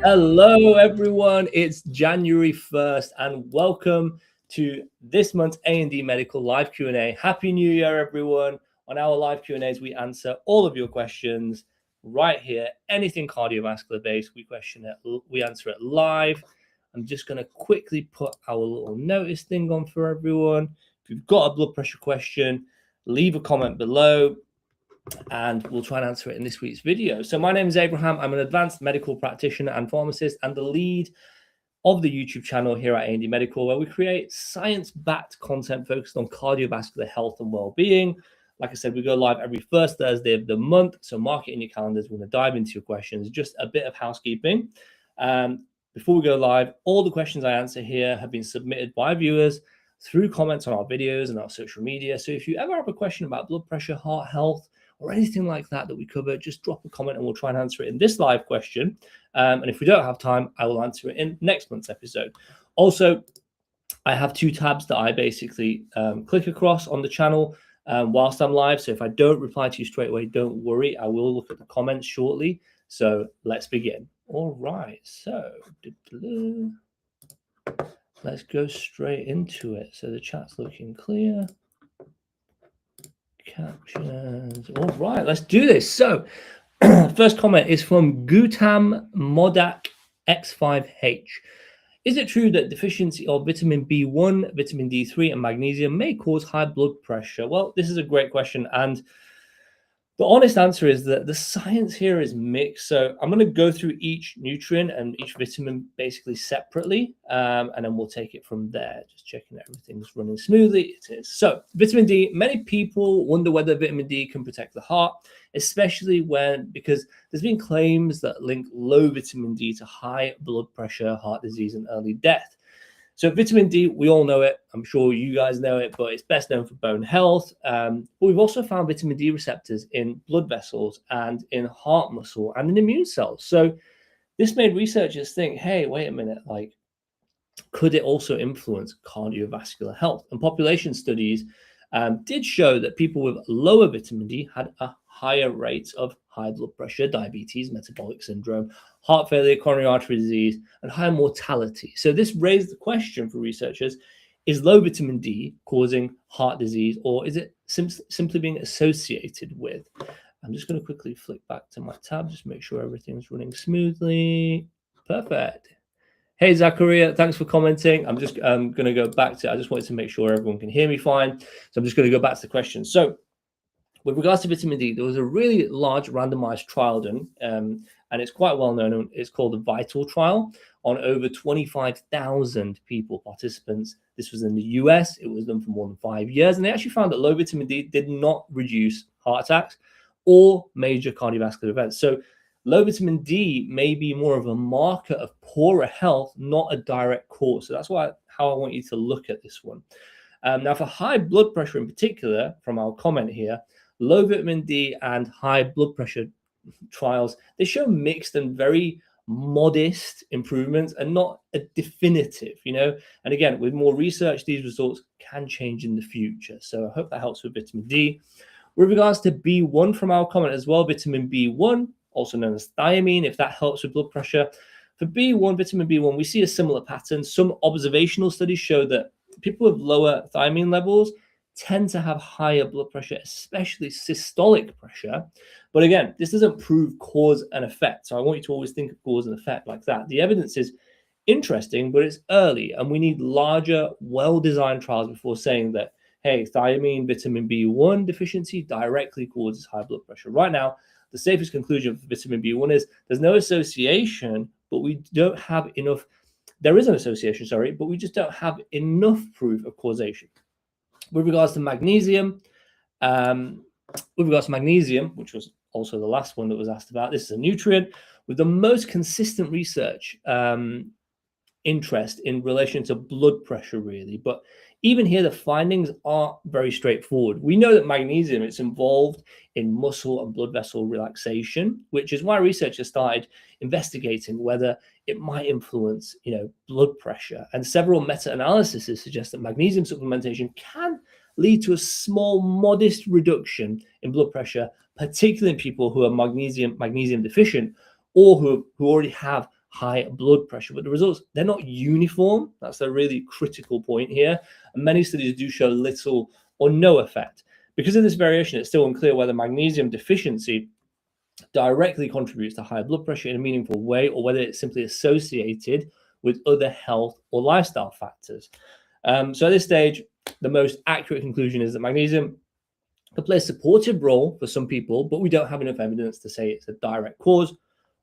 Hello, everyone. It's January 1st, and welcome to this month's A&D Medical Live Q&A. Happy New Year, everyone. On our live Q&As, we answer all of your questions right here. Anything cardiovascular based, we answer it live. I'm just going to quickly put our little notice thing on for everyone. If you've got a blood pressure question, leave a comment below, and we'll try and answer it in this week's video. So my name is Abraham. I'm an advanced medical practitioner and pharmacist and the lead of the YouTube channel here at A&D Medical, where we create science-backed content focused on cardiovascular health and well-being. Like I said, we go live every first Thursday of the month, so mark it in your calendars. We're going to dive into your questions. Just a bit of housekeeping. Before we go live, all the questions I answer here have been submitted by viewers through comments on our videos and our social media. So if you ever have a question about blood pressure, heart health, or anything like that we cover, just drop a comment and we'll try and answer it in this live question. And if we don't have time, I will answer it in next month's episode. Also, I have two tabs that I basically click across on the channel whilst I'm live. So if I don't reply to you straight away, don't worry. I will look at the comments shortly. So let's begin. All right. So let's go straight into it. So the chat's looking clear. Captions. All right, let's do this. So first comment is from Gutam Modak X5H. Is it true that deficiency of vitamin B1, vitamin D3, and magnesium may cause high blood pressure? Well, this is a great question, and the honest answer is that the science here is mixed. So I'm going to go through each nutrient and each vitamin basically separately, and then we'll take it from there. Just checking that everything's running smoothly. It is. So vitamin D, many people wonder whether vitamin D can protect the heart, especially because there's been claims that link low vitamin D to high blood pressure, heart disease, and early death. So vitamin D, we all know it. I'm sure you guys know it, but it's best known for bone health. But we've also found vitamin D receptors in blood vessels and in heart muscle and in immune cells. So this made researchers think, hey, wait a minute, could it also influence cardiovascular health? And population studies did show that people with lower vitamin D had a higher rate of high blood pressure, diabetes, metabolic syndrome, heart failure, coronary artery disease, and higher mortality. So this raised the question for researchers, is low vitamin D causing heart disease, or is it simply being associated with? I'm just going to quickly flick back to my tab, just make sure everything's running smoothly. Perfect. Hey, Zachariah, thanks for commenting. I'm just going to go back to, I just wanted to make sure everyone can hear me fine. So I'm just going to go back to the question. So with regards to vitamin D, there was a really large randomized trial done, and it's quite well known. It's called the VITAL trial on over 25,000 participants. This was in the US. It was done for more than 5 years, and they actually found that low vitamin D did not reduce heart attacks or major cardiovascular events. So low vitamin D may be more of a marker of poorer health, not a direct cause. So that's how I want you to look at this one. Now, for high blood pressure in particular, from our comment here, low vitamin D and high blood pressure trials, they show mixed and very modest improvements and not a definitive, And again, with more research, these results can change in the future. So I hope that helps with vitamin D. With regards to B1 from our comment as well, vitamin B1, also known as thiamine, if that helps with blood pressure. For B1, vitamin B1, we see a similar pattern. Some observational studies show that people with lower thiamine levels tend to have higher blood pressure, especially systolic pressure. But again, this doesn't prove cause and effect. So I want you to always think of cause and effect like that. The evidence is interesting, but it's early, and we need larger, well-designed trials before saying that, hey, thiamine, vitamin B1 deficiency directly causes high blood pressure. Right now, the safest conclusion for vitamin B1 is there's no association, but we don't have enough. There is an association, but we just don't have enough proof of causation. With regards to magnesium, which was also the last one that was asked about, this is a nutrient with the most consistent research interest in relation to blood pressure, really. But even here, the findings are very straightforward. We know that magnesium is involved in muscle and blood vessel relaxation, which is why researchers started investigating whether it might influence, blood pressure. And several meta-analyses suggest that magnesium supplementation can lead to a small, modest reduction in blood pressure, particularly in people who are magnesium deficient or who already have high blood pressure. But the results, they're not uniform. That's a really critical point here. And many studies do show little or no effect. Because of this variation, it's still unclear whether magnesium deficiency directly contributes to higher blood pressure in a meaningful way, or whether it's simply associated with other health or lifestyle factors. So at this stage, the most accurate conclusion is that magnesium can play a supportive role for some people, but we don't have enough evidence to say it's a direct cause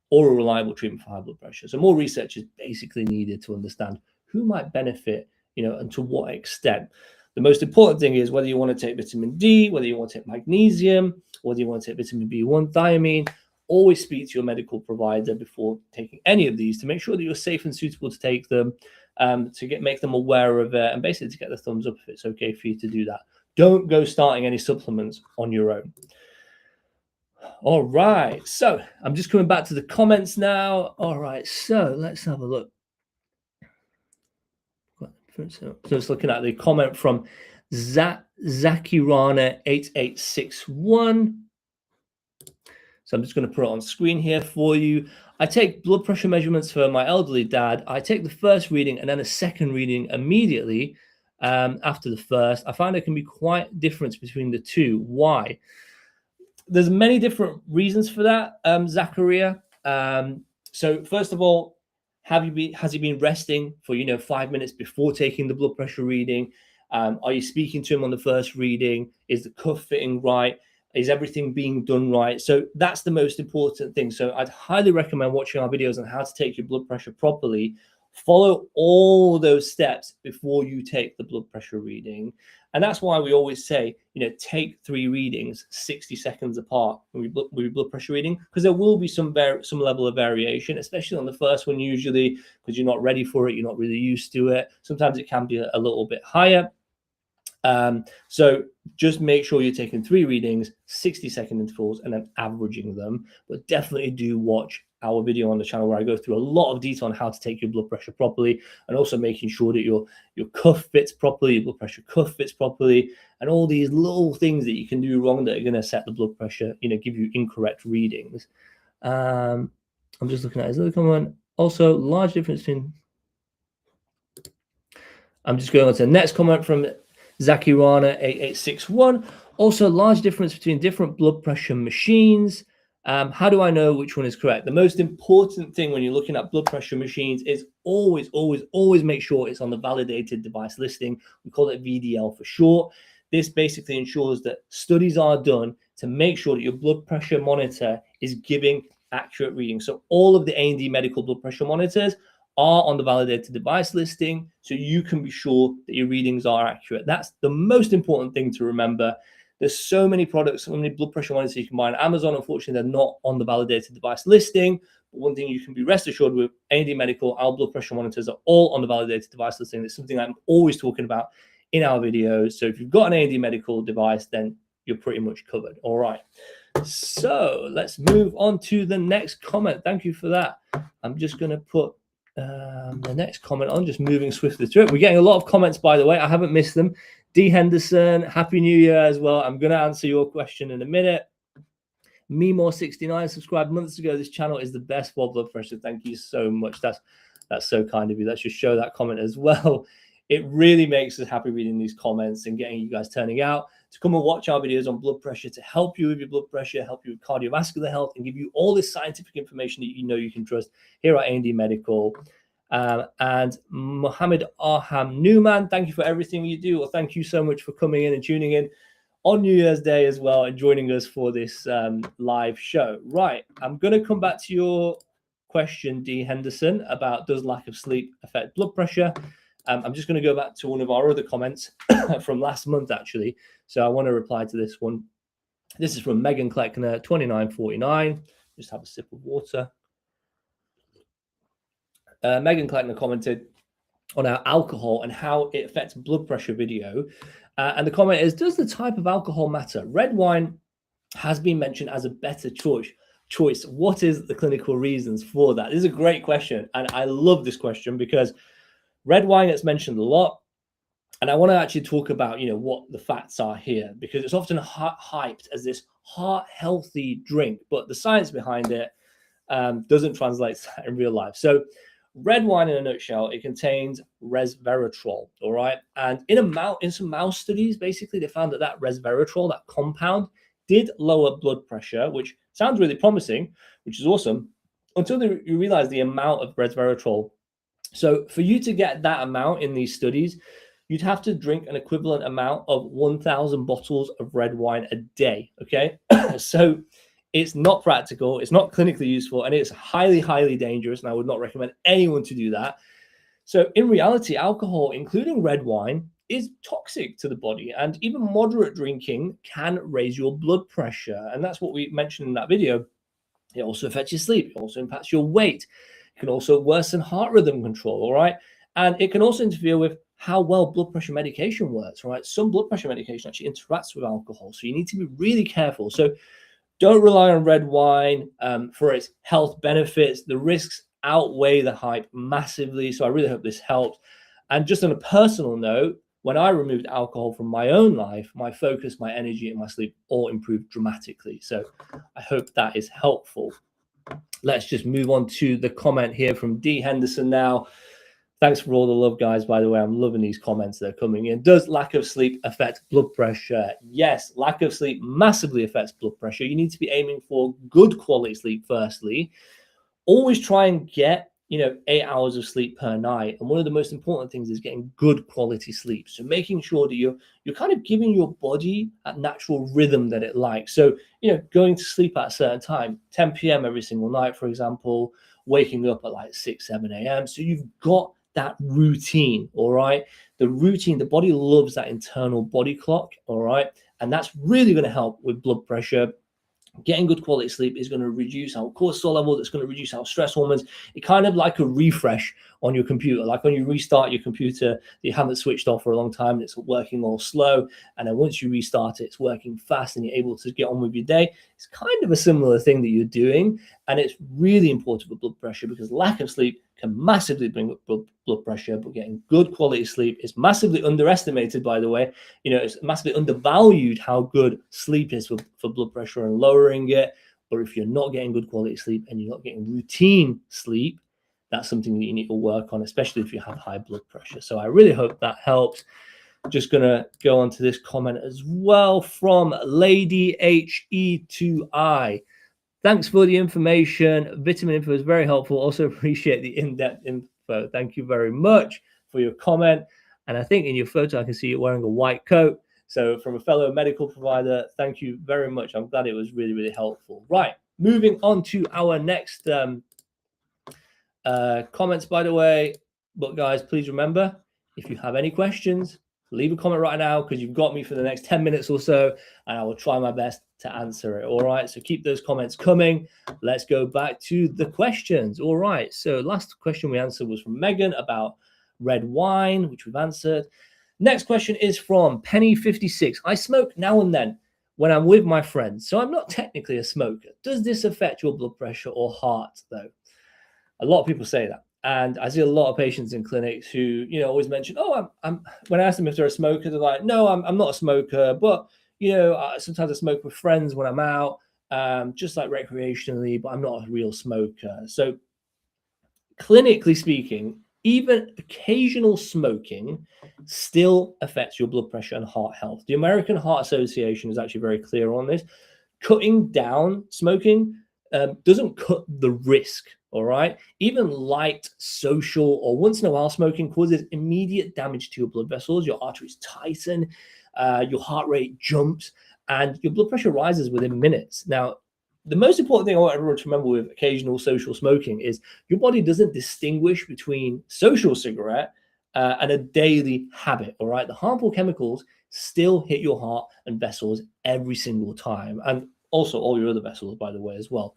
or a reliable treatment for high blood pressure. So more research is basically needed to understand who might benefit, and to what extent. The most important thing is whether you want to take vitamin D, whether you want to take magnesium, whether you want to take vitamin B1, thiamine. Always speak to your medical provider before taking any of these to make sure that you're safe and suitable to take them, to make them aware of it, and basically to get the thumbs up if it's okay for you to do that. Don't go starting any supplements on your own. All right, so I'm just coming back to the comments now. All right, so let's have a look. So just looking at the comment from Zakirana8861. So I'm just going to put it on screen here for you. I take blood pressure measurements for my elderly dad. I take the first reading and then a second reading immediately after the first. I find there can be quite a difference between the two. Why? There's many different reasons for that, Zachariah. So first of all, has he been resting for 5 minutes before taking the blood pressure reading? Are you speaking to him on the first reading? Is the cuff fitting right? Is everything being done right? So that's the most important thing. So I'd highly recommend watching our videos on how to take your blood pressure properly. Follow all those steps before you take the blood pressure reading. And that's why we always say, take 3 readings 60 seconds apart with your blood pressure reading, because there will be some level of variation, especially on the first one, usually because you're not ready for it, you're not really used to it. Sometimes it can be a little bit higher. So just make sure you're taking 3 readings, 60-second intervals, and then averaging them. But definitely do watch our video on the channel where I go through a lot of detail on how to take your blood pressure properly, and also making sure that your cuff fits properly, your blood pressure cuff fits properly, and all these little things that you can do wrong that are going to set the blood pressure, give you incorrect readings. I'm just looking at his other comment. Also, large difference between. I'm just going on to the next comment from Zakirana8861. Also, large difference between different blood pressure machines. How do I know which one is correct? The most important thing when you're looking at blood pressure machines is always make sure it's on the validated device listing. We call it VDL for short. This basically ensures that studies are done to make sure that your blood pressure monitor is giving accurate readings. So all of the A&D Medical blood pressure monitors are on the validated device listing, so you can be sure that your readings are accurate. That's the most important thing to remember. There's so many products, so many blood pressure monitors you can buy on Amazon. Unfortunately, they're not on the validated device listing. But one thing you can be rest assured with A&D Medical, our blood pressure monitors are all on the validated device listing. It's something I'm always talking about in our videos. So if you've got an A&D Medical device, then you're pretty much covered. All right. So let's move on to the next comment. Thank you for that. I'm just going to put the next comment on, just moving swiftly through it. We're getting a lot of comments, by the way. I haven't missed them. D. Henderson, Happy New Year as well. I'm going to answer your question in a minute. Memore69 subscribed months ago. This channel is the best for blood pressure. Thank you so much. That's so kind of you. Let's just show that comment as well. It really makes us happy reading these comments and getting you guys turning out to come and watch our videos on blood pressure, to help you with your blood pressure, help you with cardiovascular health, and give you all this scientific information that you can trust here at A&D Medical. And Mohammed Arham Newman, thank you for everything you do. Well, thank you so much for coming in and tuning in on New Year's Day as well and joining us for this live show. Right, I'm going to come back to your question, D. Henderson, about does lack of sleep affect blood pressure? I'm just going to go back to one of our other comments from last month, actually. So I want to reply to this one. This is from Megan Kleckner, 2949. Just have a sip of water. Megan Kleckner commented on our alcohol and how it affects blood pressure video. And the comment is, does the type of alcohol matter? Red wine has been mentioned as a better choice. What is the clinical reasons for that? This is a great question. And I love this question because red wine gets mentioned a lot. And I want to actually talk about, what the facts are here, because it's often hyped as this heart-healthy drink. But the science behind it, doesn't translate to that in real life. So red wine, in a nutshell, it contains resveratrol, all right? And in some mouse studies, basically, they found that resveratrol, that compound, did lower blood pressure, which sounds really promising, which is awesome, until you realize the amount of resveratrol. So for you to get that amount in these studies, you'd have to drink an equivalent amount of 1,000 bottles of red wine a day, okay? So it's not practical, it's not clinically useful, and it's highly, highly dangerous, and I would not recommend anyone to do that. So in reality, alcohol, including red wine, is toxic to the body, and even moderate drinking can raise your blood pressure. And that's what we mentioned in that video. It also affects your sleep, it also impacts your weight, it can also worsen heart rhythm control, all right? And it can also interfere with how well blood pressure medication works, right? Some blood pressure medication actually interacts with alcohol, so you need to be really careful. So don't rely on red wine for its health benefits. The risks outweigh the hype massively, so I really hope this helps. And just on a personal note, when I removed alcohol from my own life, my focus, my energy, and my sleep all improved dramatically. So I hope that is helpful. Let's just move on to the comment here from D. Henderson now. Thanks for all the love, guys. By the way, I'm loving these comments that are coming in. Does lack of sleep affect blood pressure? Yes, lack of sleep massively affects blood pressure. You need to be aiming for good quality sleep firstly. Always try and get 8 hours of sleep per night. And one of the most important things is getting good quality sleep. So making sure that you're kind of giving your body that natural rhythm that it likes. So, going to sleep at a certain time, 10 p.m. every single night, for example, waking up at like 6, 7 a.m. So you've got that routine, all right? The routine, the body loves that internal body clock, all right? And that's really going to help with blood pressure. Getting good quality sleep is going to reduce our cortisol levels. It's going to reduce our stress hormones. It's kind of like a refresh on your computer. Like when you restart your computer that you haven't switched off for a long time, and it's working all slow. And then once you restart it, it's working fast and you're able to get on with your day. It's kind of a similar thing that you're doing. And it's really important for blood pressure because lack of sleep can massively bring up blood pressure, but getting good quality sleep is massively underestimated, by the way. It's massively undervalued how good sleep is for blood pressure and lowering it. But if you're not getting good quality sleep and you're not getting routine sleep, that's something that you need to work on, especially if you have high blood pressure. So I really hope that helps. Just going to go on to this comment as well from Lady HE2I. Thanks for the information. Vitamin info is very helpful. Also appreciate the in-depth info. Thank you very much for your comment. And I think in your photo, I can see you wearing a white coat. So from a fellow medical provider, thank you very much. I'm glad it was really, really helpful. Right, moving on to our next comments, by the way. But guys, please remember, if you have any questions, leave a comment right now because you've got me for the next 10 minutes or so, and I will try my best to answer it. All right, so keep those comments coming. Let's go back to the questions. All right, so last question we answered was from Megan about red wine, which we've answered. Next question is from Penny56. I smoke now and then when I'm with my friends, so I'm not technically a smoker. Does this affect your blood pressure or heart, though? A lot of people say that. And I see a lot of patients in clinics who, always mention, I'm when I ask them if they're a smoker, they're like, no, I'm not a smoker, but, sometimes I smoke with friends when I'm out, just like recreationally, but I'm not a real smoker. So clinically speaking, even occasional smoking still affects your blood pressure and heart health. The American Heart Association is actually very clear on this. Cutting down smoking doesn't cut the risk. All right. Even light social or once in a while smoking causes immediate damage to your blood vessels. Your arteries tighten, your heart rate jumps, and your blood pressure rises within minutes. Now, the most important thing I want everyone to remember with occasional social smoking is your body doesn't distinguish between social cigarette and a daily habit. All right. The harmful chemicals still hit your heart and vessels every single time, and also all your other vessels, by the way, as well.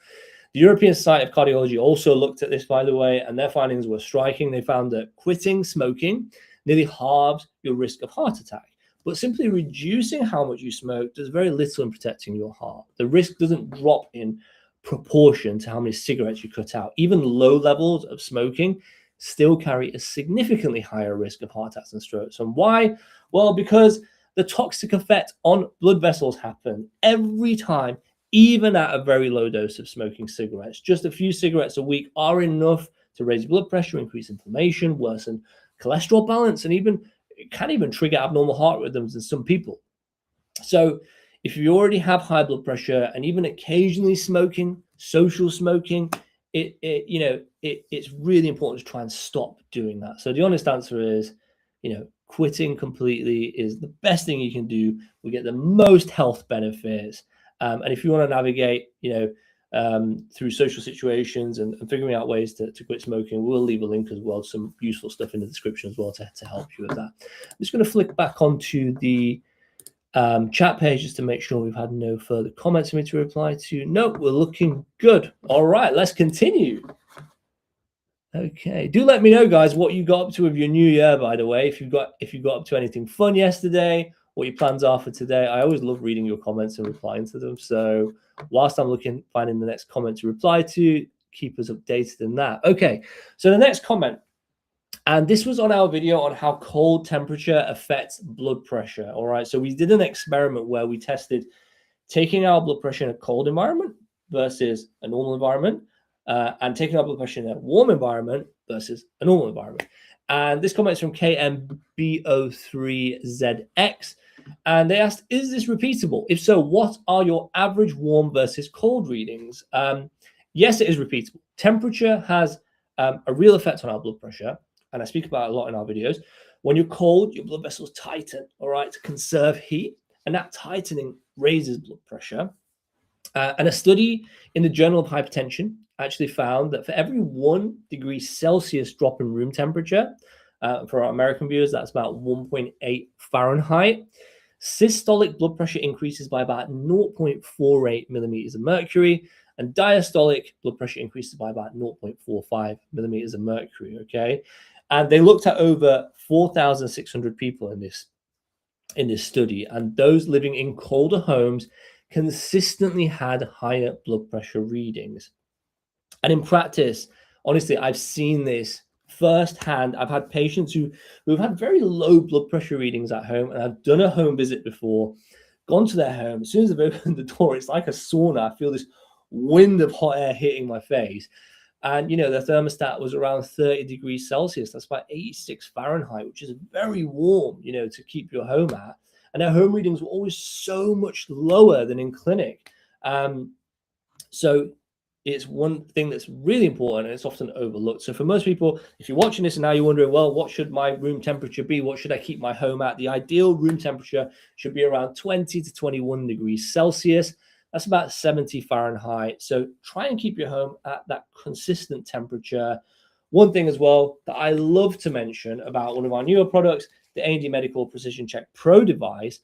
The European Society of Cardiology also looked at this, by the way, and their findings were striking. They found that quitting smoking nearly halves your risk of heart attack. But simply reducing how much you smoke does very little in protecting your heart. The risk doesn't drop in proportion to how many cigarettes you cut out. Even low levels of smoking still carry a significantly higher risk of heart attacks and strokes. And why? Well, because the toxic effect on blood vessels happen every time even at a very low dose of smoking cigarettes. Just a few cigarettes a week are enough to raise your blood pressure, increase inflammation, worsen cholesterol balance, and it can even trigger abnormal heart rhythms in some people. So if you already have high blood pressure and even occasionally smoking, social smoking, it's really important to try and stop doing that. So the honest answer is, quitting completely is the best thing you can do. We get the most health benefits. And if you want to navigate, through social situations and figuring out ways to quit smoking, we'll leave a link as well, some useful stuff in the description as well to help you with that. I'm just going to flick back onto the chat page just to make sure we've had no further comments for me to reply to. No, we're looking good. All right, let's continue. Okay, do let me know, guys, what you got up to with your new year, by the way. If you got up to anything fun yesterday, what your plans are for today. I always love reading your comments and replying to them. So whilst I'm finding the next comment to reply to, keep us updated in that. Okay, so the next comment, and this was on our video on how cold temperature affects blood pressure. All right, so we did an experiment where we tested taking our blood pressure in a cold environment versus a normal environment, and taking our blood pressure in a warm environment versus a normal environment. And this comment is from KMBO3ZX. And they asked, is this repeatable? If so, what are your average warm versus cold readings? Yes, it is repeatable. Temperature has a real effect on our blood pressure. And I speak about it a lot in our videos. When you're cold, your blood vessels tighten, all right, to conserve heat. And that tightening raises blood pressure. And a study in the Journal of Hypertension actually found that for every 1 degree Celsius drop in room temperature, for our American viewers, that's about 1.8 Fahrenheit, systolic blood pressure increases by about 0.48 millimeters of mercury, and diastolic blood pressure increases by about 0.45 millimeters of mercury, okay? And they looked at over 4,600 people in this study, and those living in colder homes consistently had higher blood pressure readings. And in practice, honestly, I've seen this firsthand. I've had patients who've had very low blood pressure readings at home, and I've done a home visit before, gone to their home. As soon as I've opened the door, it's like a sauna. I feel this wind of hot air hitting my face. And, the thermostat was around 30 degrees Celsius. That's about 86 Fahrenheit, which is very warm, to keep your home at. And their home readings were always so much lower than in clinic. So it's one thing that's really important, and it's often overlooked. So for most people, if you're watching this and now you're wondering, well, what should my room temperature be? What should I keep my home at? The ideal room temperature should be around 20 to 21 degrees Celsius. That's about 70 Fahrenheit. So try and keep your home at that consistent temperature. One thing as well that I love to mention about one of our newer products, the A&D Medical Precision Check Pro device.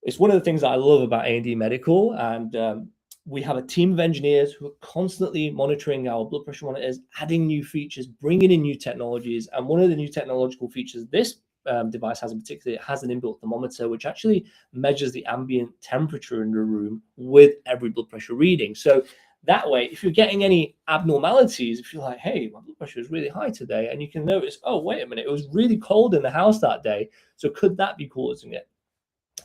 It's one of the things that I love about A&D Medical, and we have a team of engineers who are constantly monitoring our blood pressure monitors, adding new features, bringing in new technologies. And one of the new technological features this device has in particular, it has an inbuilt thermometer, which actually measures the ambient temperature in the room with every blood pressure reading. So that way, if you're getting any abnormalities, if you're like, hey, my blood pressure is really high today, and you can notice, oh, wait a minute, it was really cold in the house that day. So could that be causing it?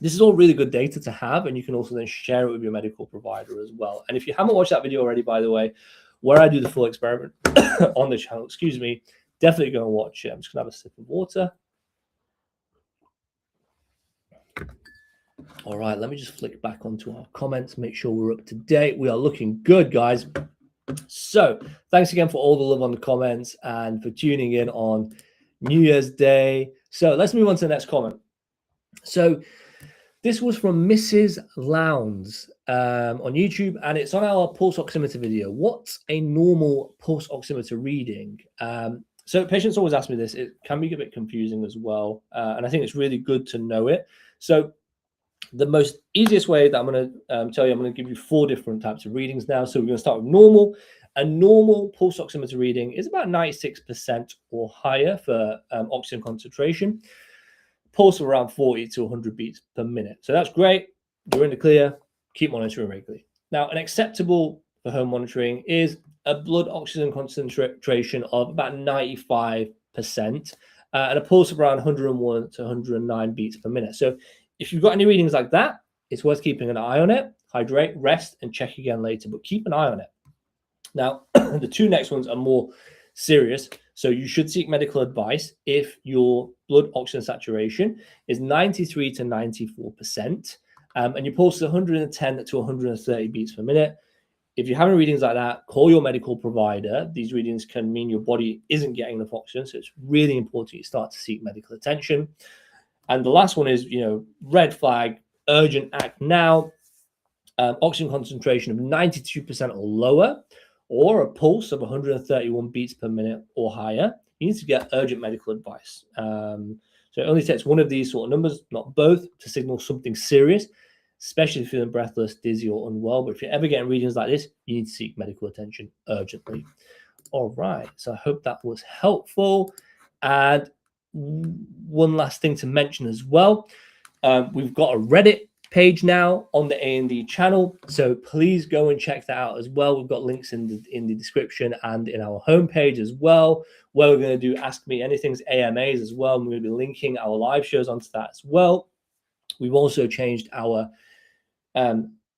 This is all really good data to have, and you can also then share it with your medical provider as well. And if you haven't watched that video already, by the way, where I do the full experiment on the channel, definitely go and watch it. I'm just going to have a sip of water. All right, let me just flick back onto our comments, make sure we're up to date. We are looking good, guys. So thanks again for all the love on the comments and for tuning in on New Year's Day. So let's move on to the next comment. So this was from Mrs. Lowndes on YouTube, and it's on our pulse oximeter video. What's a normal pulse oximeter reading? So patients always ask me this. It can be a bit confusing as well, and I think it's really good to know it. So the most easiest way that I'm going to tell you, I'm going to give you 4 different types of readings now. So we're going to start with normal. A normal pulse oximeter reading is about 96% or higher for oxygen concentration. Pulse of around 40 to 100 beats per minute. So that's great. You're in the clear. Keep monitoring regularly. Now, an acceptable for home monitoring is a blood oxygen concentration of about 95% and a pulse of around 101 to 109 beats per minute. So if you've got any readings like that, it's worth keeping an eye on it. hydrate, rest, and check again later, but keep an eye on it. Now, the two next ones are more serious. So you should seek medical advice if your blood oxygen saturation is 93 to 94%, and your pulse is 110 to 130 beats per minute. If you're having readings like that, call your medical provider. These readings can mean your body isn't getting enough oxygen, so it's really important you start to seek medical attention. And the last one is, red flag, urgent, act now. Oxygen concentration of 92% or lower, or a pulse of 131 beats per minute or higher, you need to get urgent medical advice. So it only takes one of these sort of numbers, not both, to signal something serious, especially if you're feeling breathless, dizzy, or unwell. But if you're ever getting readings like this, you need to seek medical attention urgently. All right, so I hope that was helpful. And one last thing to mention as well, we've got a Reddit page now on the A&D channel, so please go and check that out as well. We've got links in the description and in our homepage as well, where we're going to do Ask Me Anything's AMAs as well, and we're going to be linking our live shows onto that as well. We've also changed our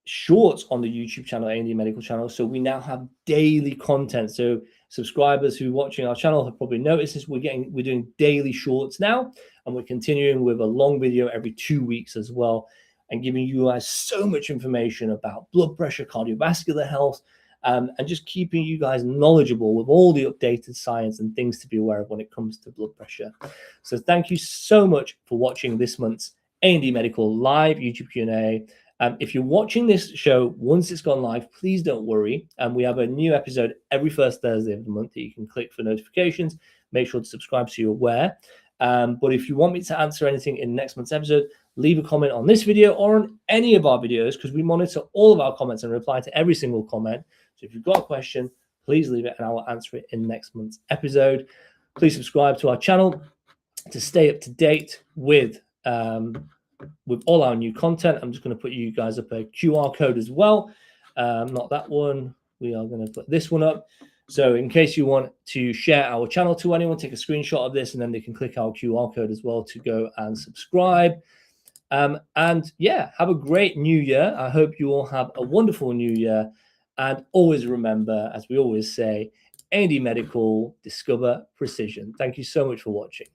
shorts on the YouTube channel, A&D Medical channel, so we now have daily content. So subscribers who are watching our channel have probably noticed this. We're doing daily shorts now, and we're continuing with a long video every 2 weeks as well, and giving you guys so much information about blood pressure, cardiovascular health, and just keeping you guys knowledgeable with all the updated science and things to be aware of when it comes to blood pressure. So thank you so much for watching this month's A&D Medical Live YouTube Q&A. If you're watching this show once it's gone live, please don't worry. We have a new episode every first Thursday of the month that you can click for notifications. Make sure to subscribe so you're aware. But if you want me to answer anything in next month's episode, leave a comment on this video or on any of our videos, because we monitor all of our comments and reply to every single comment. So if you've got a question, please leave it and I will answer it in next month's episode. Please subscribe to our channel to stay up to date with all our new content. I'm just going to put you guys up a QR code as well. Not that one. We are going to put this one up. So in case you want to share our channel to anyone, take a screenshot of this and then they can click our QR code as well to go and subscribe. And yeah, have a great new year. I hope you all have a wonderful new year. And always remember, as we always say, A&D Medical, discover precision. Thank you so much for watching.